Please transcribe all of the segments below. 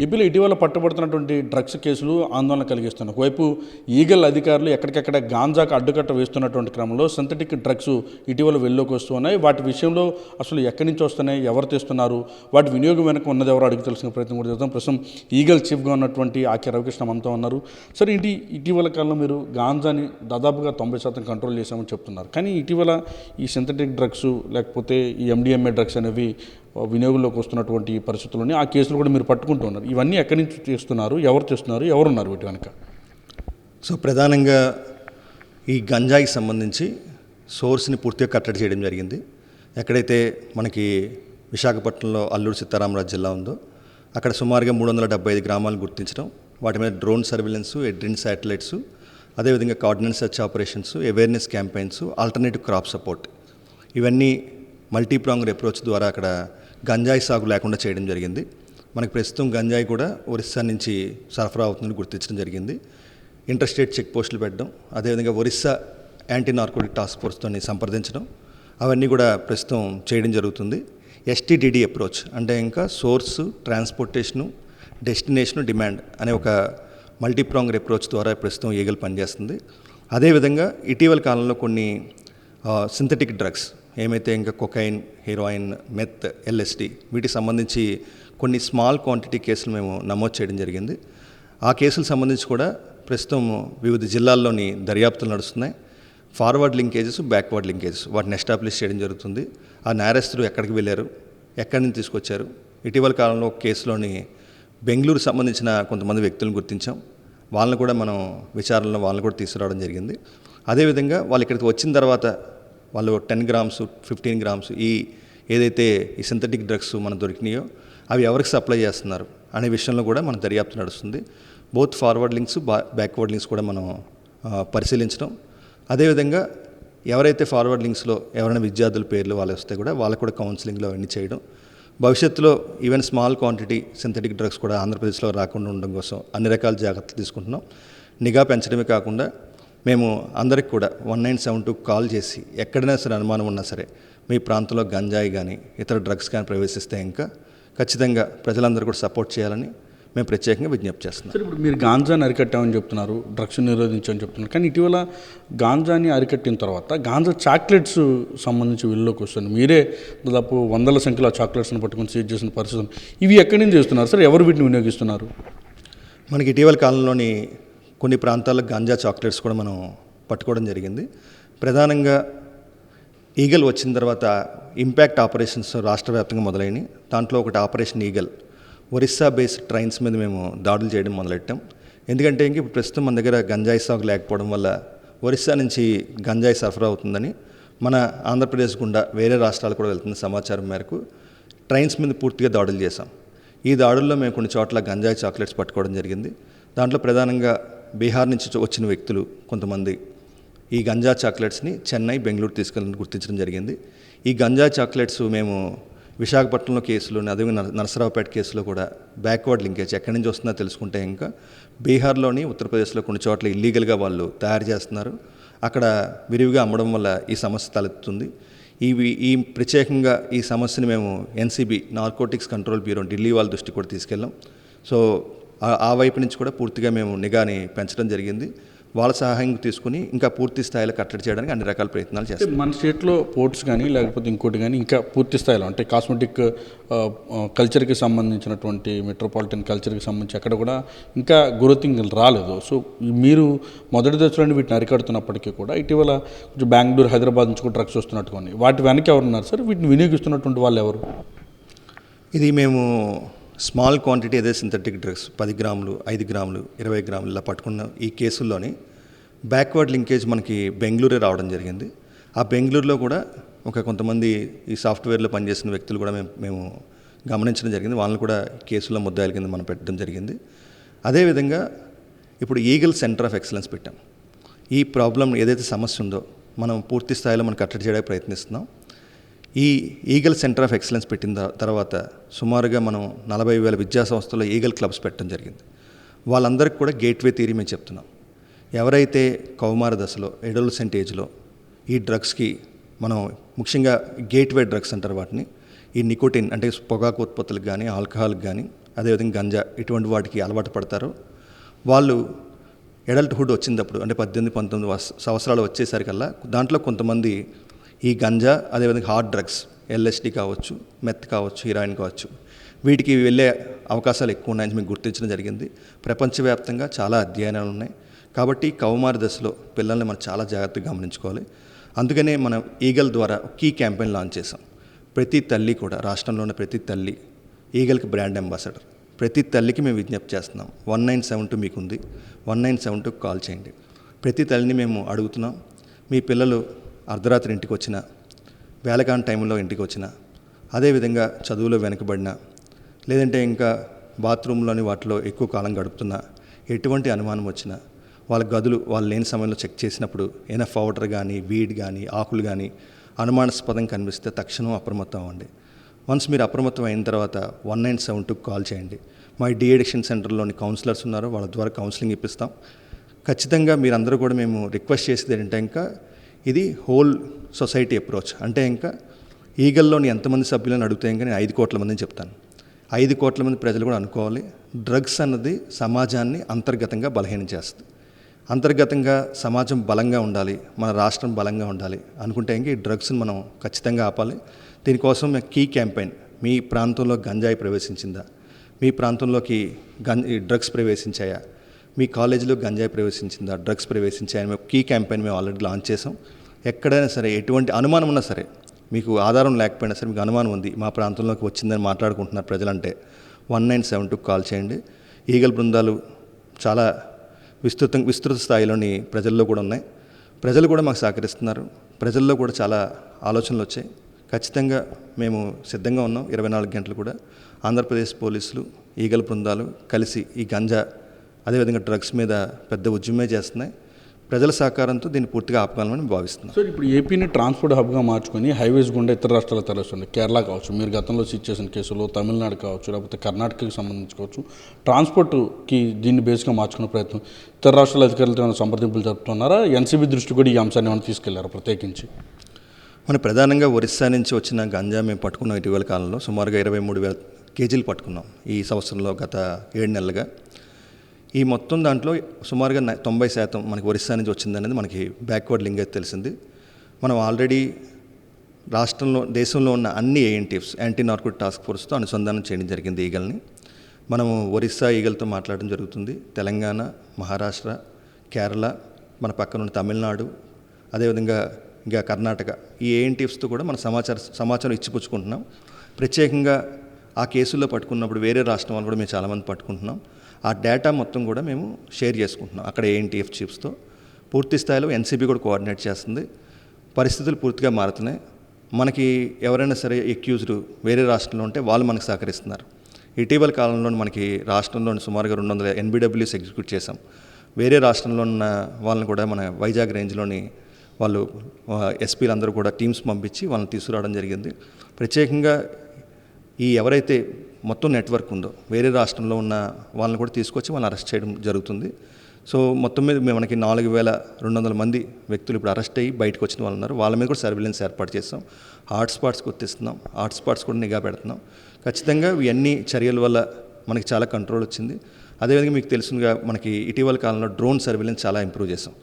ఏపీలో ఇటీవల పట్టుబడుతున్నటువంటి డ్రగ్స్ కేసులు ఆందోళన కలిగిస్తున్నాయి. ఒకవైపు ఈగల్ అధికారులు ఎక్కడికెక్కడ గాంజాకు అడ్డుకట్ట వేస్తున్నటువంటి క్రమంలో సింథటిక్ డ్రగ్స్ ఇటీవల వెల్లోకి వస్తున్నాయి. వాటి విషయంలో అసలు ఎక్కడి నుంచి వస్తున్నాయి, ఎవరు తెస్తున్నారు, వాటి వినియోగం వెనక ఉన్నది ఎవరు అడిగి తెలుసుకునే ప్రయత్నం కూడా చేస్తాం. ప్రస్తుతం ఈగల్ చీఫ్గా ఉన్నటువంటి ఆకే రవికృష్ణ మనతో ఉన్నారు. సరే, ఇటీవల కాలంలో మీరు గాంజాని దాదాపుగా 90% కంట్రోల్ చేశామని చెప్తున్నారు. కానీ ఇటీవల ఈ సింథటిక్ డ్రగ్స్ లేకపోతే ఈ ఎండిఎంఏ డ్రగ్స్ అనేవి వినియోగంలోకి వస్తున్నటువంటి పరిస్థితుల్లోనే ఆ కేసులు కూడా మీరు పట్టుకుంటూ ఉన్నారు. ఇవన్నీ ఎక్కడి నుంచి చేస్తున్నారు, ఎవరు చేస్తున్నారు, ఎవరున్నారు వీటి వెనుక? సో ప్రధానంగా ఈ గంజాయికి సంబంధించి సోర్స్ని పూర్తిగా కట్టడి చేయడం జరిగింది. ఎక్కడైతే మనకి విశాఖపట్నంలో అల్లూరు సీతారామరాజు జిల్లా ఉందో అక్కడ సుమారుగా 375 గ్రామాలను గుర్తించడం, వాటి మీద డ్రోన్ సర్వేలెన్స్, ఎడ్రిన్ శాటిలైట్స్, అదేవిధంగా coordinate search operations, awareness campaigns, alternative crop support, ఇవన్నీ మల్టీప్రాంగర్ అప్రోచ్ ద్వారా అక్కడ గంజాయి సాగు లేకుండా చేయడం జరిగింది. మనకి ప్రస్తుతం గంజాయి కూడా ఒరిస్సా నుంచి సరఫరా అవుతుందని గుర్తించడం జరిగింది. ఇంటర్ స్టేట్ చెక్ పోస్టులు పెట్టడం, అదేవిధంగా ఒరిస్సా యాంటీ నార్కోటిక్ టాస్క్ ఫోర్స్తో సంప్రదించడం, అవన్నీ కూడా ప్రస్తుతం చేయడం జరుగుతుంది. ఎస్టీడీడీ అప్రోచ్ అంటే ఇంకా సోర్సు, ట్రాన్స్పోర్టేషను, డెస్టినేషను, డిమాండ్ అనే ఒక మల్టీప్రాంగర్ అప్రోచ్ ద్వారా ప్రస్తుతం ఈగల్ పనిచేస్తుంది. అదేవిధంగా ఇటీవల కాలంలో కొన్ని సింథటిక్ డ్రగ్స్ ఏమైతే ఇంకా కొకైన్, హీరోయిన్, మెత్, ఎల్ఎస్డి వీటికి సంబంధించి కొన్ని స్మాల్ క్వాంటిటీ కేసులు మేము నమోదు చేయడం జరిగింది. ఆ కేసులకు సంబంధించి కూడా ప్రస్తుతం వివిధ జిల్లాల్లోని దర్యాప్తులు నడుస్తున్నాయి. ఫార్వర్డ్ లింకేజెస్, బ్యాక్వర్డ్ లింకేజెస్ వాటిని ఎస్టాబ్లిష్ చేయడం జరుగుతుంది. ఆ నేరస్తులు ఎక్కడికి వెళ్ళారు, ఎక్కడి నుంచి తీసుకొచ్చారు. ఇటీవల కాలంలో ఒక కేసులోని బెంగళూరు సంబంధించిన కొంతమంది వ్యక్తులను గుర్తించాం. వాళ్ళని కూడా మనం విచారణలో వాళ్ళని కూడా తీసుకురావడం జరిగింది. అదేవిధంగా వాళ్ళు ఇక్కడికి వచ్చిన తర్వాత వాళ్ళు 10 గ్రామ్స్, 15 గ్రామ్స్ ఏదైతే ఈ సింథటిక్ డ్రగ్స్ మనకు దొరికినాయో అవి ఎవరికి సప్లై చేస్తున్నారు అనే విషయంలో కూడా మన దర్యాప్తు నడుస్తుంది. Both forward links, backward links కూడా మనం పరిశీలించడం, అదేవిధంగా ఎవరైతే ఫార్వర్డ్ లింక్స్లో ఎవరైనా విద్యార్థుల పేర్లు వాళ్ళు వస్తే కూడా వాళ్ళకు కూడా కౌన్సిలింగ్లో అవన్నీ చేయడం. భవిష్యత్తులో even small quantity synthetic drugs కూడా ఆంధ్రప్రదేశ్లో రాకుండా ఉండడం కోసం అన్ని రకాల జాగ్రత్తలు తీసుకుంటున్నాం. నిఘా పెంచడమే కాకుండా మేము అందరికి కూడా 1972 కాల్ చేసి ఎక్కడైనా సరే అనుమానం ఉన్నా సరే మీ ప్రాంతంలో గంజాయి కానీ ఇతర డ్రగ్స్ కానీ ప్రవేశిస్తే ఇంకా ఖచ్చితంగా ప్రజలందరూ కూడా సపోర్ట్ చేయాలని మేము ప్రత్యేకంగా విజ్ఞప్తి చేస్తున్నాం. సరే, ఇప్పుడు మీరు గాంజాని అరికట్టామని చెప్తున్నారు, డ్రగ్స్ నిరోధించని చెప్తున్నారు. కానీ ఇటీవల గాంజాని అరికట్టిన తర్వాత గాంజా చాక్లెట్స్ సంబంధించి వీళ్ళలోకి వస్తుంది. మీరే దాదాపు 100ల సంఖ్యలో చాక్లెట్స్ని పట్టుకొని సీజ్ చేసిన పరిస్థితి. ఇవి ఎక్కడి నుంచి చేస్తున్నారు సార్, ఎవరు వీటిని వినియోగిస్తున్నారు? మనకి ఇటీవల కాలంలోని కొన్ని ప్రాంతాల్లో గాంజా చాక్లెట్స్ కూడా మనం పట్టుకోవడం జరిగింది. ప్రధానంగా ఈగల్ వచ్చిన తర్వాత ఇంపాక్ట్ ఆపరేషన్స్ రాష్ట్ర వ్యాప్తంగా మొదలైనవి. దాంట్లో ఒకటి operation eagle. Orissa based trains మీద మేము దాడులు చేయడం మొదలెట్టాం. ఎందుకంటే ఇంక ఇప్పుడు ప్రస్తుతం మన దగ్గర గంజాయి సాగు లేకపోవడం వల్ల ఒరిస్సా నుంచి గంజాయి సరఫరా అవుతుందని మన ఆంధ్రప్రదేశ్ గుండా వేరే రాష్ట్రాలు కూడా వెళ్తున్న సమాచారం మేరకు ట్రైన్స్ మీద పూర్తిగా దాడులు చేశాం. ఈ దాడుల్లో మేము కొన్ని చోట్ల గంజాయి చాక్లెట్స్ పట్టుకోవడం జరిగింది. దాంట్లో ప్రధానంగా బీహార్ నుంచి వచ్చిన వ్యక్తులు కొంతమంది ఈ గంజా చాక్లెట్స్ని చెన్నై, బెంగళూరు తీసుకెళ్ళని గుర్తించడం జరిగింది. ఈ గంజా చాక్లెట్స్ మేము విశాఖపట్నంలో కేసులు, అదే నరసరావుపేట కేసులో కూడా బ్యాక్వర్డ్ లింకేజ్ ఎక్కడి నుంచి వస్తుందో తెలుసుకుంటే ఇంకా బీహార్లోని, ఉత్తరప్రదేశ్లో కొన్ని చోట్ల ఇల్లీగల్గా వాళ్ళు తయారు చేస్తున్నారు. అక్కడ విరివిగా అమ్మడం వల్ల ఈ సమస్య తలెత్తుతుంది. ఈ ప్రత్యేకంగా ఈ సమస్యని మేము NCB, narcotics control bureau, Delhi వాళ్ళ దృష్టికి కూడా తీసుకెళ్ళాం. సో ఆ వైపు నుంచి కూడా పూర్తిగా మేము నిఘాని పెంచడం జరిగింది. వాళ్ళ సహాయం తీసుకుని ఇంకా పూర్తి స్థాయిలో కట్టడి చేయడానికి అన్ని రకాల ప్రయత్నాలు చేస్తాం. మన స్టేట్లో పోర్ట్స్ కానీ లేకపోతే ఇంకోటి కానీ ఇంకా పూర్తి స్థాయిలో అంటే కాస్మెటిక్ కల్చర్కి సంబంధించినటువంటి మెట్రోపాలిటన్ కల్చర్కి సంబంధించి అక్కడ కూడా ఇంకా గ్రోతింగ్ రాలేదు. సో మీరు మొదటి దశలోనే వీటిని అరికడుతున్నప్పటికీ కూడా ఇటీవల కొంచెం బెంగళూరు, హైదరాబాద్ నుంచి కూడా డ్రగ్స్ వస్తున్నట్టుగా వాటి వెనక ఎవరున్నారు సార్? వీటిని వినియోగిస్తున్నటువంటి వాళ్ళు ఎవరు? ఇది మేము స్మాల్ క్వాంటిటీ అదే సింథటిక్ డ్రగ్స్ 10 గ్రాములు, 5 గ్రాములు, 20 గ్రాములు ఇలా పట్టుకున్న ఈ కేసుల్లోని బ్యాక్వర్డ్ లింకేజ్ మనకి బెంగళూరే రావడం జరిగింది. ఆ బెంగళూరులో కూడా కొంతమంది ఈ సాఫ్ట్వేర్లో పనిచేసిన వ్యక్తులు కూడా మేము గమనించడం జరిగింది. వాళ్ళని కూడా కేసుల్లో ముద్దాయిల కింద మనం పెట్టడం జరిగింది. అదేవిధంగా ఇప్పుడు ఈగల్ సెంటర్ ఆఫ్ ఎక్సలెన్స్ పెట్టాం. ఈ ప్రాబ్లం ఏదైతే సమస్య ఉందో మనం పూర్తి స్థాయిలో మనం కట్టడి చేయడానికి ప్రయత్నిస్తున్నాం. ఈ ఈగల్ సెంటర్ ఆఫ్ ఎక్సలెన్స్ పెట్టిన తర్వాత సుమారుగా మనం 40,000 విద్యా సంస్థల్లో ఈగల్ క్లబ్స్ పెట్టడం జరిగింది. వాళ్ళందరికీ కూడా గేట్వే థియరీ మేము చెప్తున్నాం. ఎవరైతే కౌమార దశలో, అడోలసెంట్ ఏజ్లో ఈ డ్రగ్స్కి మనం ముఖ్యంగా గేట్వే డ్రగ్స్ అంటారు వాటిని, ఈ నికోటిన్ అంటే పొగాకు ఉత్పత్తులకు కానీ, ఆల్కహాల్కి కానీ, అదేవిధంగా గంజా ఇటువంటి వాటికి అలవాటు పడతారో వాళ్ళు అడల్ట్హుడ్ వచ్చినప్పుడు అంటే 18-19 సంవత్సరాలు వచ్చేసరికల్లా దాంట్లో కొంతమంది ఈ గంజా అదేవిధంగా హార్డ్ డ్రగ్స్ ఎల్ఎస్డి కావచ్చు, మెత్ కావచ్చు, హీరాయిన్ కావచ్చు, వీటికి వెళ్ళే అవకాశాలు ఎక్కువ ఉన్నాయని మీకు గుర్తించడం జరిగింది. ప్రపంచవ్యాప్తంగా చాలా అధ్యయనాలు ఉన్నాయి. కాబట్టి కౌమార దశలో పిల్లల్ని మనం చాలా జాగ్రత్తగా గమనించుకోవాలి. అందుకనే మనం ఈగల్ ద్వారా కీ క్యాంపెయిన్ లాంచ్ చేసాం. ప్రతి తల్లి కూడా, రాష్ట్రంలో ఉన్న ప్రతి తల్లి ఈగల్కి బ్రాండ్ అంబాసిడర్. ప్రతి తల్లికి మేము విజ్ఞప్తి చేస్తున్నాం. 1972 మీకుంది, 1972 కాల్ చేయండి. ప్రతి తల్లిని మేము అడుగుతున్నాం, మీ పిల్లలు అర్ధరాత్రి ఇంటికి వచ్చినా, వేళకాని టైంలో ఇంటికి వచ్చినా, అదేవిధంగా చదువులో వెనుకబడినా, లేదంటే ఇంకా బాత్రూంలోని వాటిలో ఎక్కువ కాలం గడుపుతున్నా, ఎటువంటి అనుమానం వచ్చినా వాళ్ళ గదులు వాళ్ళు లేని సమయంలో చెక్ చేసినప్పుడు ఏదైనా పౌడర్ కానీ, వీడ్ కానీ, ఆకులు కానీ అనుమానాస్పదం కనిపిస్తే తక్షణం అప్రమత్తం అవ్వండి. వన్స్ మీరు అప్రమత్తం అయిన తర్వాత 1972 కాల్ చేయండి. మా డీఅడిక్షన్ సెంటర్లోని కౌన్సిలర్స్ ఉన్నారు, వాళ్ళ ద్వారా కౌన్సిలింగ్ ఇప్పిస్తాం. ఖచ్చితంగా మీరందరూ కూడా మేము రిక్వెస్ట్ చేసేది ఏంటంటే, ఇంకా ఇది హోల్ సొసైటీ అప్రోచ్. అంటే ఇంకా ఈగల్లోని ఎంతమంది సభ్యులను అడిగితే ఇంకా నేను 5 కోట్ల మందిని చెప్తాను. 5 కోట్ల మంది ప్రజలు కూడా అనుకోవాలి, డ్రగ్స్ అన్నది సమాజాన్ని అంతర్గతంగా బలహీనం చేస్తుంది. అంతర్గతంగా సమాజం బలంగా ఉండాలి, మన రాష్ట్రం బలంగా ఉండాలి అనుకుంటే ఇంక ఈ డ్రగ్స్ని మనం ఖచ్చితంగా ఆపాలి. దీనికోసం కీ క్యాంపెయిన్, మీ ప్రాంతంలో గంజాయి ప్రవేశించిందా, మీ ప్రాంతంలోకి డ్రగ్స్ ప్రవేశించాయా, మీ కాలేజీలో గంజాయి ప్రవేశించిందా, డ్రగ్స్ ప్రవేశించాయా అని కీ క్యాంపెయిన్ మేము ఆల్రెడీ లాంచ్ చేసాం. ఎక్కడైనా సరే ఎటువంటి అనుమానం ఉన్నా సరే, మీకు ఆధారం లేకపోయినా సరే, మీకు అనుమానం ఉంది మా ప్రాంతంలోకి వచ్చిందని మాట్లాడుకుంటున్నారు ప్రజలంటే 1972 కాల్ చేయండి. ఈగల్ బృందాలు చాలా విస్తృత స్థాయిలోని ప్రజల్లో కూడా ఉన్నాయి. ప్రజలు కూడా మాకు సహకరిస్తున్నారు. ప్రజల్లో కూడా చాలా ఆలోచనలు వచ్చాయి. ఖచ్చితంగా మేము సిద్ధంగా ఉన్నాం. 24 గంటలు కూడా ఆంధ్రప్రదేశ్ పోలీసులు, ఈగల్ బృందాలు కలిసి ఈ గంజా అదేవిధంగా డ్రగ్స్ మీద పెద్ద ఉద్యమే చేస్తున్నాయి. ప్రజల సహకారంతో దీన్ని పూర్తిగా ఆపగలమని భావిస్తున్నాం. సార్, ఇప్పుడు ఏపీని ట్రాన్స్పోర్ట్ హబ్గా మార్చుకొని హైవేస్ గుండా ఇతర రాష్ట్రాలకు తరలిస్తుంది. కేరళ కావచ్చు, మీరు గతంలో సీజ్ చేసిన కేసులో తమిళనాడు కావచ్చు, లేకపోతే కర్ణాటకకి సంబంధించి కావచ్చు, ట్రాన్స్పోర్ట్కి దీన్ని బేస్గా మార్చుకునే ప్రయత్నం ఇతర రాష్ట్రాల అధికారులతో ఏమైనా సంప్రదింపులు జరుపుతున్నారా? ఎన్సీబీ దృష్టి కూడా ఈ అంశాన్ని ఏమైనా తీసుకెళ్లారు ప్రత్యేకించి? మన ప్రధానంగా ఒరిస్సా నుంచి వచ్చిన గంజా మేము పట్టుకున్నాం. ఇటీవల కాలంలో సుమారుగా 23,000 కేజీలు పట్టుకున్నాం ఈ సంవత్సరంలో, గత 7 నెలలుగా. ఈ మొత్తం దాంట్లో సుమారుగా 90% మనకి ఒరిస్సా నుంచి వచ్చిందనేది మనకి బ్యాక్వర్డ్ లింక్ అయితే తెలిసింది. మనం ఆల్రెడీ దేశంలో ఉన్న అన్ని ఏఎన్టీఎఫ్స్, యాంటీ నార్కోటిక్ టాస్క్ ఫోర్స్తో అనుసంధానం చేయడం జరిగింది ఈగల్ని. మనము ఒరిస్సా ఈగల్తో మాట్లాడడం జరుగుతుంది. తెలంగాణ, మహారాష్ట్ర, కేరళ, మన పక్కన ఉన్న తమిళనాడు, అదేవిధంగా ఇంకా కర్ణాటక, ఈ ఏఎన్టీఎఫ్స్తో కూడా మన సమాచారం ఇచ్చిపుచ్చుకుంటున్నాం. ప్రత్యేకంగా ఆ కేసుల్లో పట్టుకున్నప్పుడు వేరే రాష్ట్రం వాళ్ళు కూడా మేము చాలామంది పట్టుకుంటున్నాం. ఆ డేటా మొత్తం కూడా మేము షేర్ చేసుకుంటున్నాం అక్కడ ఏఎన్టీఎఫ్ చీఫ్స్తో. పూర్తి స్థాయిలో ఎన్సీబీ కూడా కోఆర్డినేట్ చేస్తుంది. పరిస్థితులు పూర్తిగా మారుతున్నాయి. మనకి ఎవరైనా సరే ఎక్యూజ్డ్ వేరే రాష్ట్రంలో ఉంటే వాళ్ళు మనకు సహకరిస్తున్నారు. ఇటీవల కాలంలో మనకి రాష్ట్రంలోని సుమారుగా 200 ఎన్బిడబ్ల్యూస్ ఎగ్జిక్యూట్ చేశాం. వేరే రాష్ట్రంలో ఉన్న వాళ్ళని కూడా మన వైజాగ్ రేంజ్లోని వాళ్ళు ఎస్పీలు అందరూ కూడా టీమ్స్ పంపించి వాళ్ళని తీసుకురావడం జరిగింది. ప్రత్యేకంగా ఈ ఎవరైతే మొత్తం నెట్వర్క్ ఉందో వేరే రాష్ట్రంలో ఉన్న వాళ్ళని కూడా తీసుకొచ్చి వాళ్ళని అరెస్ట్ చేయడం జరుగుతుంది. సో మొత్తం మీద మనకి 4,200 మంది వ్యక్తులు ఇప్పుడు అరెస్ట్ అయ్యి బయటకు వచ్చిన వాళ్ళు ఉన్నారు. వాళ్ళ మీద కూడా సర్వేలెన్స్ ఏర్పాటు చేస్తాం. హాట్స్పాట్స్ గుర్తిస్తున్నాం, హాట్స్పాట్స్ కూడా నిఘా పెడుతున్నాం. ఖచ్చితంగా ఇవన్నీ చర్యల వల్ల మనకి చాలా కంట్రోల్ వచ్చింది. అదేవిధంగా మీకు తెలుసుగా మనకి ఇటీవల కాలంలో డ్రోన్ సర్వేలెన్స్ చాలా ఇంప్రూవ్ చేస్తాం.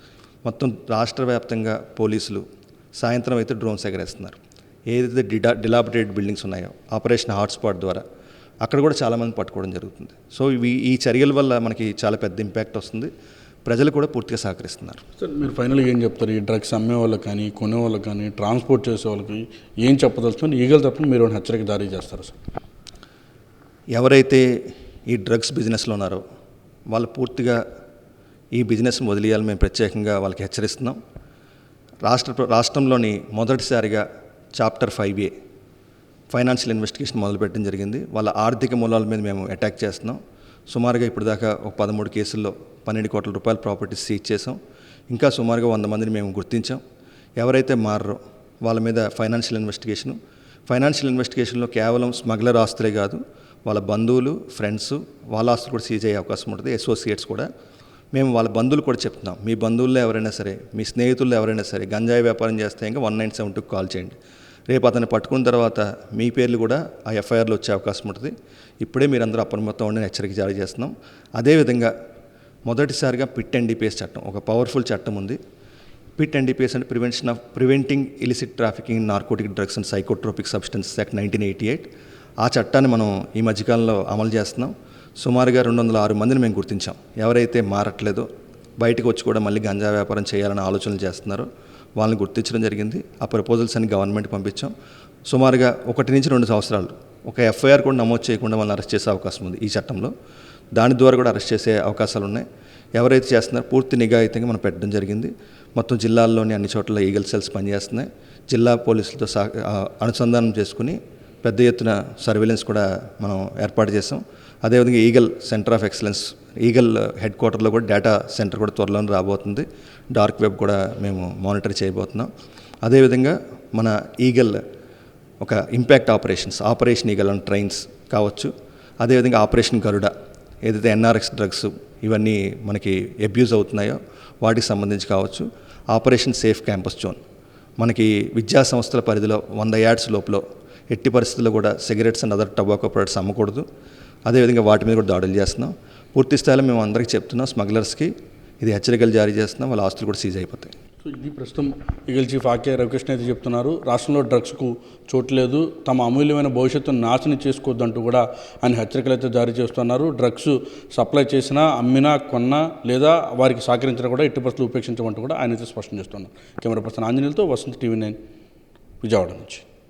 మొత్తం రాష్ట్ర వ్యాప్తంగా పోలీసులు సాయంత్రం అయితే డ్రోన్స్ ఎగరేస్తున్నారు. ఏదైతే డిలాబరేటెడ్ బిల్డింగ్స్ ఉన్నాయో ఆపరేషన్ హాట్స్పాట్ ద్వారా అక్కడ కూడా చాలామంది పట్టుకోవడం జరుగుతుంది. సో ఈ చర్యల వల్ల మనకి చాలా పెద్ద ఇంపాక్ట్ వస్తుంది. ప్రజలు కూడా పూర్తిగా సహకరిస్తున్నారు. సార్, మీరు ఫైనల్గా ఏం చెప్తారు? ఈ డ్రగ్స్ అమ్మే వాళ్ళకి కానీ, కొనే వాళ్ళకి కానీ, ట్రాన్స్పోర్ట్ చేసే వాళ్ళకి ఏం చెప్పదలుచుకొని ఈగల తరపున మీరు హెచ్చరిక జారీ చేస్తారు సార్? ఎవరైతే ఈ డ్రగ్స్ బిజినెస్లో ఉన్నారో వాళ్ళు పూర్తిగా ఈ బిజినెస్ని వదిలేయాలని మేము ప్రత్యేకంగా వాళ్ళకి హెచ్చరిస్తున్నాం. రాష్ట్రంలోని మొదటిసారిగా చాప్టర్ 5A ఫైనాన్షియల్ ఇన్వెస్టిగేషన్ మొదలుపెట్టడం జరిగింది. వాళ్ళ ఆర్థిక మూలాల మీద మేము అటాక్ చేస్తున్నాం. సుమారుగా ఇప్పుడు దాకా ఒక 13 కేసుల్లో 12 కోట్ల రూపాయల ప్రాపర్టీస్ సీజ్ చేసాం. ఇంకా సుమారుగా 100 మందిని మేము గుర్తించాం. ఎవరైతే మారరో వాళ్ళ మీద ఫైనాన్షియల్ ఇన్వెస్టిగేషన్లో కేవలం స్మగ్లర్ ఆస్తులే కాదు, వాళ్ళ బంధువులు, ఫ్రెండ్స్, వాళ్ళ ఆస్తులు కూడా సీజ్ అయ్యే అవకాశం ఉంటుంది. అసోసియేట్స్ కూడా. మేము వాళ్ళ బంధువులు కూడా చెప్తున్నాం, మీ బంధువుల్లో ఎవరైనా సరే, మీ స్నేహితుల్లో ఎవరైనా సరే గంజాయి వ్యాపారం చేస్తే ఇంకా 1972 కాల్ చేయండి. రేపు అతన్ని పట్టుకున్న తర్వాత మీ పేర్లు కూడా ఆ ఎఫ్ఐఆర్లో వచ్చే అవకాశం ఉంటుంది. ఇప్పుడే మీరందరూ అప్రమత్తం ఉండి హెచ్చరిక జారీ చేస్తున్నాం. అదేవిధంగా మొదటిసారిగా పిట్ ఎన్డీపీఎస్ చట్టం, ఒక పవర్ఫుల్ చట్టం ఉంది. పిట్ ఎన్డీపీఎస్ అంటే preventing illicit trafficking in narcotic drugs and psychotropic substances act 1988. ఆ చట్టాన్ని మనం ఈ మధ్యకాలంలో అమలు చేస్తున్నాం. సుమారుగా 206 మందిని మేము గుర్తించాం. ఎవరైతే మారట్లేదో, బయటకు వచ్చి కూడా మళ్ళీ గంజా వ్యాపారం చేయాలని ఆలోచనలు చేస్తున్నారో వాళ్ళని గుర్తించడం జరిగింది. ఆ ప్రపోజల్స్ అన్ని గవర్నమెంట్ పంపించాం. సుమారుగా 1 నుంచి 2 సంవత్సరాలు ఒక ఎఫ్ఐఆర్ కూడా నమోదు చేయకుండా వాళ్ళని అరెస్ట్ చేసే అవకాశం ఉంది ఈ చట్టంలో. దాని ద్వారా కూడా అరెస్ట్ చేసే అవకాశాలు ఉన్నాయి. ఎవరైతే చేస్తున్నారో పూర్తి నిఘాయితీగా మనం పెట్టడం జరిగింది. మొత్తం జిల్లాల్లోని అన్ని చోట్ల ఈగల్ సెల్స్ పనిచేస్తున్నాయి. జిల్లా పోలీసులతో అనుసంధానం చేసుకుని పెద్ద ఎత్తున సర్వేలెన్స్ కూడా మనం ఏర్పాటు చేసాం. అదేవిధంగా eagle centre of excellence, eagle head క్వార్టర్లో కూడా డేటా సెంటర్ కూడా త్వరలోనే రాబోతుంది. డార్క్ వెబ్ కూడా మేము మానిటర్ చేయబోతున్నాం. అదేవిధంగా మన ఈగల్ ఒక impact operation eagle and trains కావచ్చు. అదేవిధంగా ఆపరేషన్ గరుడ, ఏదైతే ఎన్ఆర్ఎక్స్ డ్రగ్స్ ఇవన్నీ మనకి అబ్యూజ్ అవుతున్నాయో వాటికి సంబంధించి కావచ్చు. ఆపరేషన్ సేఫ్ క్యాంపస్ జోన్, మనకి విద్యా సంస్థల పరిధిలో 100 యార్డ్స్ లోపల ఎట్టి పరిస్థితుల్లో కూడా cigarettes and other tobacco products అమ్మకూడదు. అదేవిధంగా వాటి మీద కూడా దాడులు చేస్తున్నాం. పూర్తి స్థాయిలో మేము అందరికీ చెప్తున్నాం, స్మగ్లర్స్కి ఇది హెచ్చరికలు జారీ చేస్తున్నాం. వాళ్ళ ఆస్తులు కూడా సీజ్ అయిపోతాయి. సో ఇది ప్రస్తుతం ఈగల్ చీఫ్ ఆకే రవికృష్ణ అయితే చెప్తున్నారు. రాష్ట్రంలో డ్రగ్స్కు చోటు లేదు, తమ అమూల్యమైన భవిష్యత్తును నాశనం చేసుకోవద్దంటూ కూడా ఆయన హెచ్చరికలు అయితే జారీ చేస్తున్నారు. డ్రగ్స్ సప్లై చేసినా, అమ్మినా, కొన్నా లేదా వారికి సహకరించినా కూడా ఎట్టి పరిస్థితులు ఉపేక్షించమంటూ కూడా ఆయన అయితే స్పష్టం చేస్తున్నారు. కెమెరా పర్సన్ ఆంజనేయులతో వసంత్, TV9 విజయవాడ నుంచి.